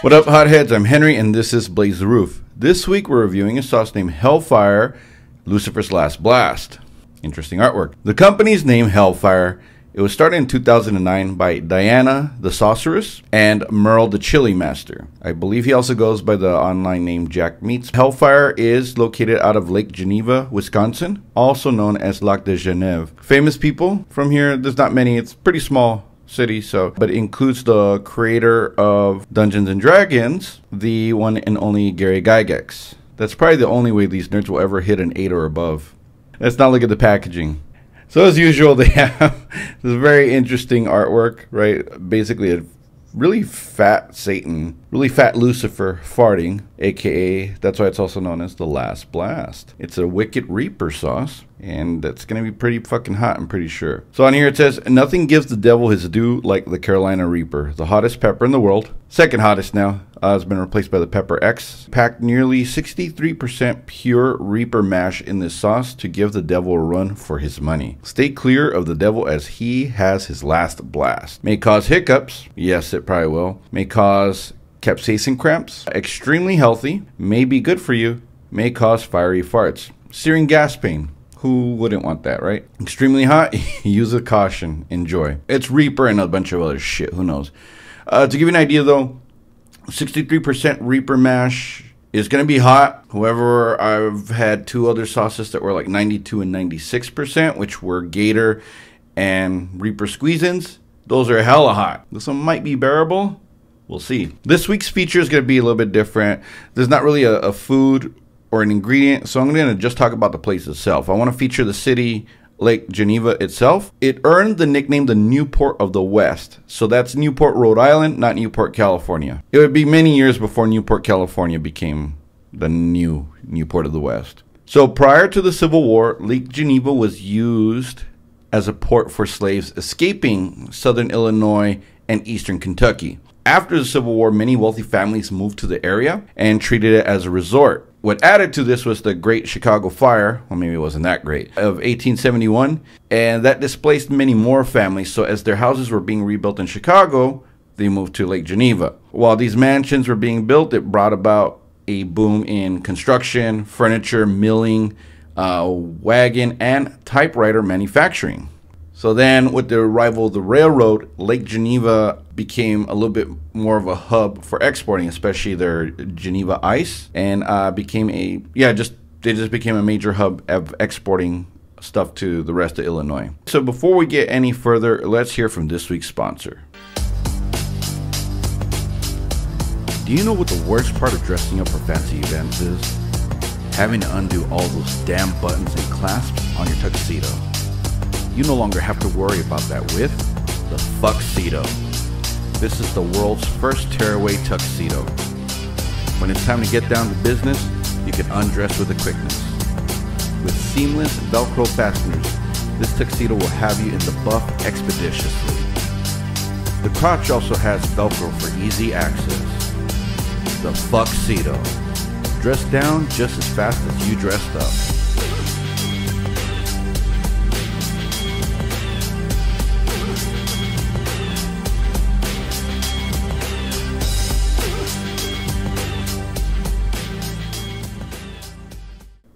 What up, hotheads? I'm Henry, and this is Blaze the Roof. This week, we're reviewing a sauce named Hellfire, Lucifer's Last Blast. Interesting artwork. The company's name, Hellfire, it was started in 2009 by Diana the Sorceress and Merle the Chili Master. I believe he also goes by the online name Jack Meats. Hellfire is located out of Lake Geneva, Wisconsin, also known as Lac de Genève. Famous people from here, there's not many, it's pretty small city, but it includes the creator of Dungeons and Dragons, the one and only Gary Gygax. That's probably the only way these nerds will ever hit an 8 or above. Let's not look at the packaging. So as usual, they have this very interesting artwork, right? Basically a really fat Satan, really fat Lucifer farting, aka that's why it's also known as the Last Blast. It's a Wicked Reaper sauce, and that's gonna be pretty fucking hot, I'm pretty sure. So on here it says, nothing gives the devil his due like the Carolina Reaper, the hottest pepper in the world. Second hottest now, has been replaced by the Pepper X. Packed nearly 63% pure Reaper mash in this sauce to give the devil a run for his money. Stay clear of the devil as he has his last blast. May cause hiccups, yes it probably will. May cause capsaicin cramps. Extremely healthy, may be good for you. May cause fiery farts. Searing gas pain. Who wouldn't want that, right? Extremely hot, use with caution, enjoy. It's Reaper and a bunch of other shit, who knows. To give you an idea though, 63% Reaper mash is going to be hot. However, I've had two other sauces that were like 92 and 96%, which were Gator and Reaper Squeeze-ins. Those are hella hot. This one might be bearable. We'll see. This week's feature is going to be a little bit different. There's not really a food or an ingredient, so I'm going to just talk about the place itself. I want to feature the city, Lake Geneva itself. It earned the nickname the Newport of the West. So that's Newport, Rhode Island, not Newport, California. It would be many years before Newport, California became the new Newport of the West. So prior to the Civil War, Lake Geneva was used as a port for slaves escaping southern Illinois and eastern Kentucky. After the Civil War, many wealthy families moved to the area and treated it as a resort. What added to this was the Great Chicago Fire, well maybe it wasn't that great, of 1871, and that displaced many more families. So as their houses were being rebuilt in Chicago, they moved to Lake Geneva. While these mansions were being built, it brought about a boom in construction, furniture, milling, wagon, and typewriter manufacturing. So then with the arrival of the railroad, Lake Geneva became a little bit more of a hub for exporting, especially their Geneva ice, and they just became a major hub of exporting stuff to the rest of Illinois. So before we get any further, let's hear from this week's sponsor. Do you know what the worst part of dressing up for fancy events is? Having to undo all those damn buttons and clasps on your tuxedo. You no longer have to worry about that with the Fuxedo. This is the world's first tearaway tuxedo. When it's time to get down to business, you can undress with a quickness. With seamless Velcro fasteners, this tuxedo will have you in the buff expeditiously. The crotch also has Velcro for easy access. The Fuxedo. Dress down just as fast as you dressed up.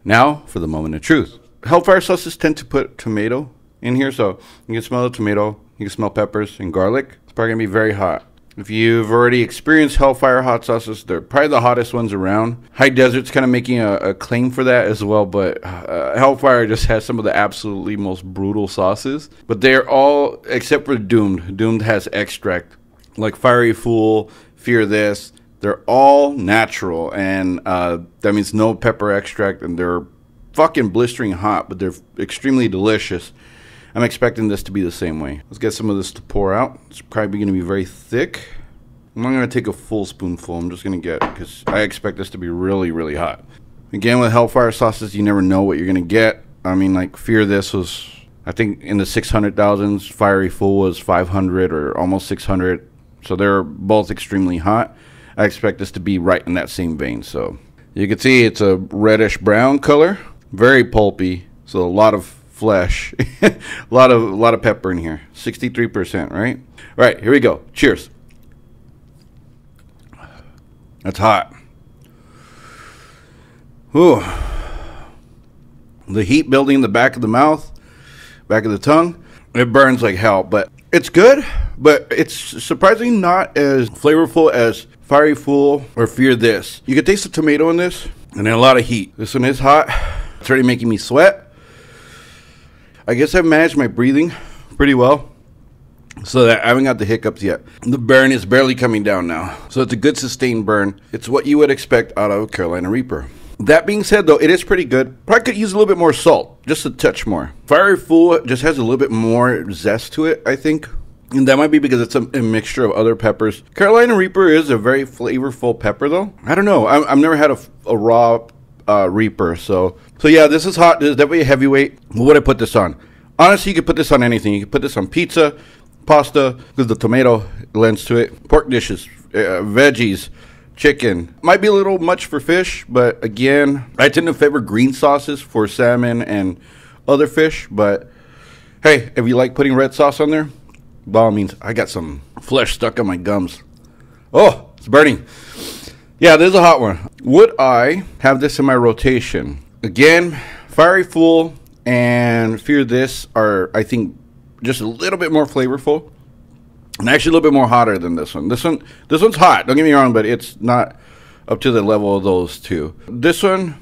Now for the moment of truth. Hellfire sauces tend to put tomato in here, so you can smell the tomato, you can smell peppers and garlic. It's probably gonna be very hot. If you've already experienced Hellfire hot sauces, they're probably the hottest ones around. High Desert's kind of making a claim for that as well, but Hellfire just has some of the absolutely most brutal sauces. But they're all, except for Doomed. Doomed has extract, like Fiery Fool, Fear This. They're all natural, and that means no pepper extract, and they're fucking blistering hot, but they're extremely delicious. I'm expecting this to be the same way. Let's get some of this to pour out. It's probably going to be very thick. I'm not going to take a full spoonful. I'm just going to get, because I expect this to be really, really hot. Again, with Hellfire sauces, you never know what you're going to get. I mean, like, Fear This was, I think, in the 600,000s. Fiery Fool was 500 or almost 600. So they're both extremely hot. I expect this to be right in that same vein. So you can see it's a reddish brown color, very pulpy. So a lot of flesh, a lot of pepper in here. 63%, right? All right, here we go. Cheers. That's hot. Ooh. The heat building in the back of the mouth, back of the tongue. It burns like hell, but it's good. But it's surprisingly not as flavorful as Fiery Fool or Fear This. You can taste the tomato in this, and then a lot of heat. This one is hot. It's already making me sweat. I guess I've managed my breathing pretty well, so that I haven't got the hiccups yet. The burn is barely coming down now, so it's a good sustained burn. It's what you would expect out of Carolina Reaper. That being said, though, it is pretty good. Probably could use a little bit more salt, just a touch more. Fiery Fool just has a little bit more zest to it, I think. And that might be because it's a mixture of other peppers. Carolina Reaper is a very flavorful pepper, though. I don't know. I've never had a raw Reaper, so yeah, this is hot. This is definitely a heavyweight. What would I put this on? Honestly, you could put this on anything. You could put this on pizza, pasta, because the tomato lends to it. Pork dishes, veggies, chicken. Might be a little much for fish, but again, I tend to favor green sauces for salmon and other fish. But hey, if you like putting red sauce on there, by all means. I got some flesh stuck on my gums. Oh, it's burning. Yeah, this is a hot one. Would I have this in my rotation? Again, Fiery Fool and Fear This are, I think, just a little bit more flavorful. And actually a little bit more hotter than this one. This one's hot, don't get me wrong, but it's not up to the level of those two. This one,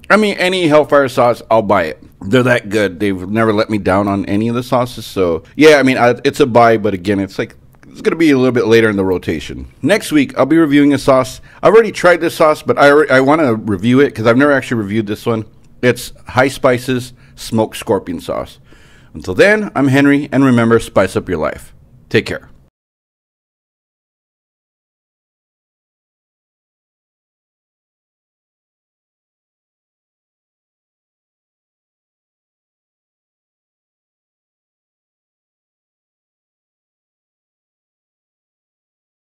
I mean, any Hellfire sauce, I'll buy it. They're that good. They've never let me down on any of the sauces. So, yeah, I mean, it's a buy, but again, it's going to be a little bit later in the rotation. Next week, I'll be reviewing a sauce. I've already tried this sauce, but I want to review it because I've never actually reviewed this one. It's High Spices Smoked Scorpion Sauce. Until then, I'm Henry, and remember, spice up your life. Take care.